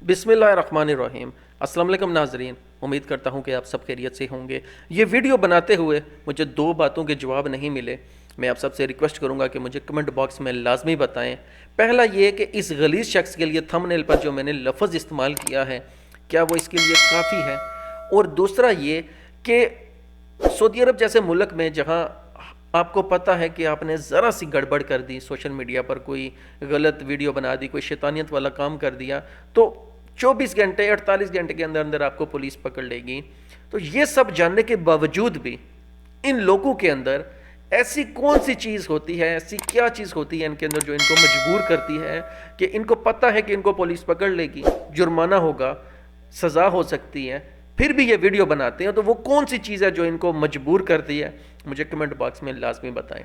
बिस्मिल्लाहिर्रहमानिर्रहीम। अस्सलाम वालेकुम नाज़रीन, उम्मीद करता हूँ कि आप सब खैरियत से होंगे। ये वीडियो बनाते हुए मुझे दो बातों के जवाब नहीं मिले। मैं आप सबसे रिक्वेस्ट करूँगा कि मुझे कमेंट बॉक्स में लाजमी बताएं। पहला ये कि इस गलीज़ शख्स के लिए थंबनेल पर जो मैंने लफ्ज़ इस्तेमाल किया है, क्या वो इसके लिए काफ़ी है? और दूसरा ये कि सऊदी अरब जैसे मुल्क में जहाँ आपको पता है कि आपने ज़रा सी गड़बड़ कर दी, सोशल मीडिया पर कोई गलत वीडियो बना दी, कोई शैतानियत वाला काम कर दिया, तो 24 घंटे 48 घंटे के अंदर अंदर आपको पुलिस पकड़ लेगी। तो ये सब जानने के बावजूद भी इन लोगों के अंदर ऐसी कौन सी चीज़ होती है, ऐसी क्या चीज़ होती है इनके अंदर जो इनको मजबूर करती है कि इनको पता है कि इनको पुलिस पकड़ लेगी, जुर्माना होगा, सज़ा हो सकती है, फिर भी ये वीडियो बनाते हैं। तो वो कौन सी चीज़ है जो इनको मजबूर करती है? मुझे कमेंट बॉक्स में लाजमी बताएं।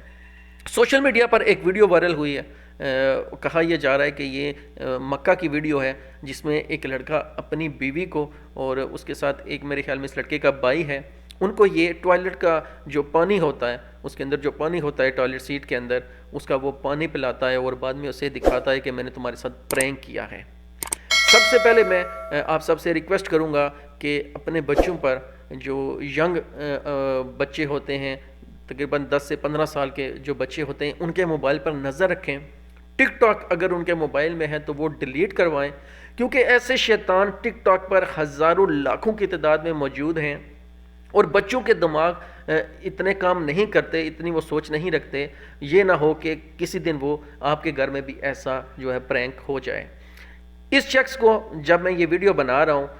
सोशल मीडिया पर एक वीडियो वायरल हुई है, कहा यह जा रहा है कि ये मक्का की वीडियो है जिसमें एक लड़का अपनी बीवी को और उसके साथ एक मेरे ख्याल में इस लड़के का भाई है, उनको ये टॉयलेट का जो पानी होता है, उसके अंदर जो पानी होता है टॉयलेट सीट के अंदर, उसका वो पानी पिलाता है और बाद में उसे दिखाता है कि मैंने तुम्हारे साथ प्रैंक किया है। सबसे पहले मैं आप सबसे रिक्वेस्ट करूंगा कि अपने बच्चों पर, जो यंग बच्चे होते हैं, तकरीबन 10 से 15 साल के जो बच्चे होते हैं, उनके मोबाइल पर नज़र रखें। टिकटॉक अगर उनके मोबाइल में है तो वो डिलीट करवाएं, क्योंकि ऐसे शैतान टिकटॉक पर हज़ारों लाखों की तादाद में मौजूद हैं और बच्चों के दिमाग इतने काम नहीं करते, इतनी वो सोच नहीं रखते। ये ना हो कि किसी दिन वो आपके घर में भी ऐसा जो है प्रैंक हो जाए। इस शख्स को जब मैं ये वीडियो बना रहा हूँ,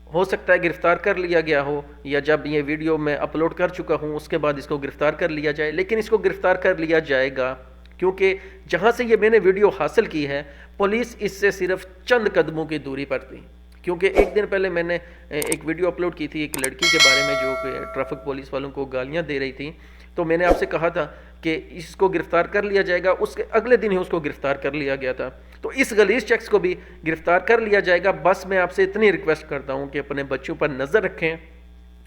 हो सकता है गिरफ़्तार कर लिया गया हो, या जब ये वीडियो मैं अपलोड कर चुका हूँ उसके बाद इसको गिरफ़्तार कर लिया जाए। लेकिन इसको गिरफ़्तार कर लिया जाएगा, क्योंकि जहाँ से ये मैंने वीडियो हासिल की है, पुलिस इससे सिर्फ चंद कदमों की दूरी पर थी। क्योंकि एक दिन पहले मैंने एक वीडियो अपलोड की थी एक लड़की के बारे में जो कि ट्रैफिक पुलिस वालों को गालियाँ दे रही थी। तो मैंने आपसे कहा था कि इसको गिरफ़्तार कर लिया जाएगा, उसके अगले दिन ही उसको गिरफ़्तार कर लिया गया था। तो इस गलीज़ शख्स को भी गिरफ़्तार कर लिया जाएगा। बस मैं आपसे इतनी रिक्वेस्ट करता हूँ कि अपने बच्चों पर नज़र रखें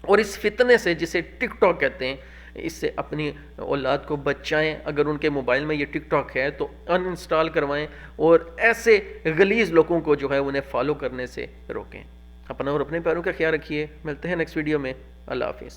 और इस फितने से, जिसे टिकटॉक कहते हैं, इससे अपनी औलाद को बचाएं। अगर उनके मोबाइल में ये टिकटॉक है तो अनइंस्टॉल करवाएं और ऐसे गलीज़ लोगों को जो है उन्हें फॉलो करने से रोकें। अपना और अपने प्यारों का ख्याल रखिए। मिलते हैं नेक्स्ट वीडियो में। अल्लाह हाफिज़।